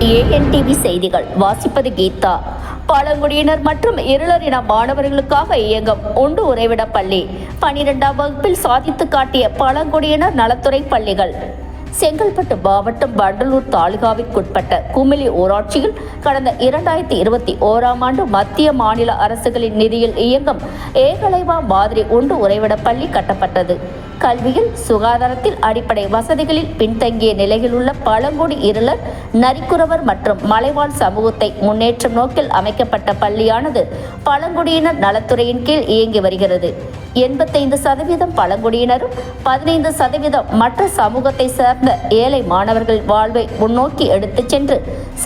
ANTV செய்திகள் வாசிப்பது கீதா. பழங்குடியினர் மற்றும் இருளரின மாணவர்களுக்காக இயங்கும் உண்டு உறைவிட பள்ளி 12ஆம் வகுப்பில் சாதித்து காட்டிய பழங்குடியினர் நலத்துறை பள்ளிகள். செங்கல்பட்டு மாவட்டம் வண்டலூர் தாலுகாவிற்குட்பட்ட குமிளி ஊராட்சியில் கடந்த 2021ஆம் ஆண்டு மத்திய மாநில அரசுகளின் நிதியில் இயங்கும் ஏகலைவா மாதிரி உண்டு உறைவிட பள்ளி கட்டப்பட்டது. கல்வியில், சுகாதாரத்தில், அடிப்படை வசதிகளில் பின்தங்கிய நிலையில் உள்ள பழங்குடி இருளர், நரிக்குறவர் மற்றும் மலைவாழ் சமூகத்தை முன்னேற்றும் நோக்கில் அமைக்கப்பட்ட பள்ளியானது பழங்குடியினர் நலத்துறையின் கீழ் இயங்கி வருகிறது. 85% பழங்குடியினரும் 15% மற்ற சமூகத்தை சேர்ந்த ஏழை மாணவர்கள் வாழ்வை முன்னோக்கி எடுத்துச் சென்று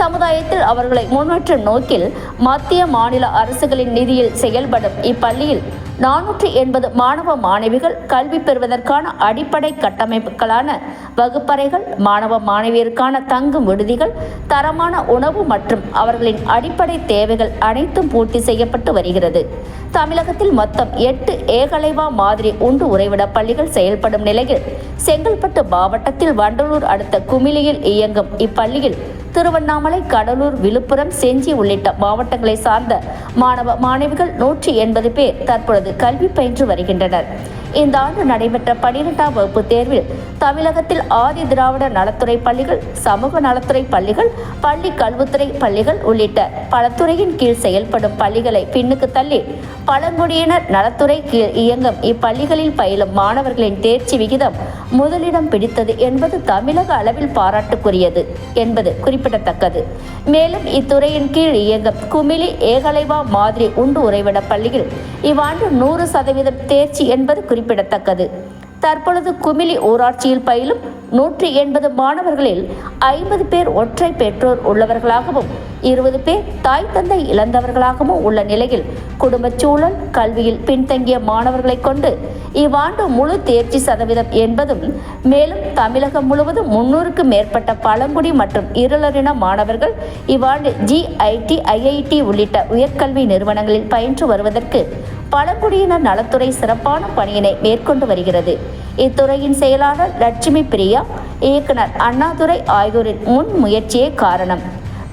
சமுதாயத்தில் அவர்களை முன்னேற்றும் நோக்கில் மத்திய மாநில அரசுகளின் நிதியில் செயல்படும் இப்பள்ளியில் 480 மாணவ மாணவிகள் கல்வி பெறுவதற்கான அடிப்படை கட்டமைப்புகளான வகுப்பறைகள், மாணவ மாணவியருக்கான தங்கும் விடுதிகள், தரமான உணவு மற்றும் அவர்களின் அடிப்படை தேவைகள் அனைத்தும் பூர்த்தி செய்யப்பட்டு வருகிறது. தமிழகத்தில் மொத்தம் 8 ஏகலைவா மாதிரி உண்டு உறைவிட பள்ளிகள் செயல்படும் நிலையில் செங்கல்பட்டு மாவட்டத்தில் வண்டலூர் அடுத்த குமிளியில் இயங்கும் இப்பள்ளியில் திருவண்ணாமலை, கடலூர், விழுப்புரம், செஞ்சி உள்ளிட்ட மாவட்டங்களை சார்ந்த மாணவ மாணவிகள் 180 பேர் தற்பொழுது கல்வி பயின்று வருகின்றனர். இந்த ஆண்டு நடைபெற்ற 12ஆம் வகுப்பு தேர்வில் தமிழகத்தில் ஆதி திராவிட நலத்துறை பள்ளிகள், சமூக நலத்துறை பள்ளிகள், பள்ளி கல்வித்துறை பள்ளிகள் உள்ளிட்ட பல துறையின் கீழ் செயல்படும் பள்ளிகளை பின்னுக்கு தள்ளி பழங்குடியினர் நலத்துறை கீழ் இயங்கும் இப்பள்ளிகளில் பயிலும் மாணவர்களின் தேர்ச்சி விகிதம் முதலிடம் பிடித்தது என்பது தமிழக அளவில் பாராட்டுக்குரியது என்பது குறிப்பிடத்தக்கது. மேலும் இத்துறையின் கீழ் இயங்கும் குமிளி ஏகலைவா மாதிரி உண்டு உறைவிட பள்ளியில் இவ்வாண்டு 100% தேர்ச்சி என்பது குறிப்பிடத்தக்கது. தற்பொழுது குமிளி ஊராட்சியில் பயிலும் 180 மாணவர்களில் 50 பேர் ஒற்றை பெற்றோர் உள்ளவர்களாகவும் 20 பேர் தாய் தந்தை இழந்தவர்களாகவும் உள்ள நிலையில் குடும்பச் சூழல், கல்வியில் பின்தங்கிய மாணவர்களை கொண்டு இவ்வாண்டு முழு தேர்ச்சி சதவீதம் என்பதும், மேலும் தமிழகம் முழுவதும் 300க்கும் மேற்பட்ட பழங்குடி மற்றும் இருளரின மாணவர்கள் இவ்வாண்டு GIT, IIT உள்ளிட்ட உயர்கல்வி நிறுவனங்களில் பயின்று வருவதற்கு பழங்குடியினர் நலத்துறை சிறப்பான பணியினை மேற்கொண்டு வருகிறது. இத்துறையின் செயலாளர் லட்சுமி பிரியா, இயக்குனர் அண்ணாதுரை ஆகியோரின் முன் முயற்சியே காரணம்.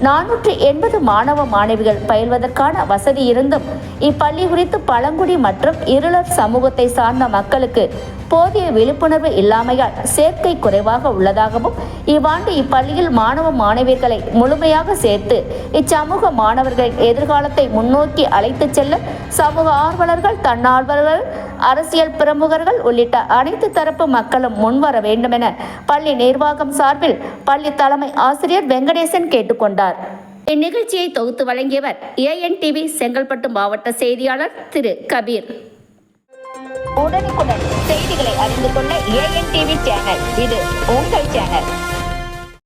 480 மாணவ மாணவிகள் பயில்வதற்கான வசதி இருந்தும் இப்பள்ளி குறித்து பழங்குடி மற்றும் இருளர் சமூகத்தை சார்ந்த மக்களுக்கு போதிய விழிப்புணர்வு இல்லாமையால் சேர்க்கை குறைவாக உள்ளதாகவும், இவ்வாண்டு இப்பள்ளியில் மாணவ மாணவியர்களை முழுமையாக சேர்த்து இச்சமூக மாணவர்களின் எதிர்காலத்தை முன்னோக்கி அழைத்துச் செல்ல சமூக ஆர்வலர்கள், தன்னார்வலர்கள், அரசியல் பிரமுகர்கள் உள்ளிட்ட அனைத்து தரப்பு மக்களும் முன்வர வேண்டும் என பள்ளி நிர்வாகம் சார்பில் பள்ளி தலைமை ஆசிரியர் வெங்கடேசன் கேட்டுக்கொண்டார். இந்நிகழ்ச்சியை தொகுத்து வழங்கியவர் ANTV செங்கல்பட்டு மாவட்ட செய்தியாளர் திரு கபீர். உடனுக்குடன் செய்திகளை அறிந்து கொள்ள ANTV சேனல், இது உங்கள் சேனல்.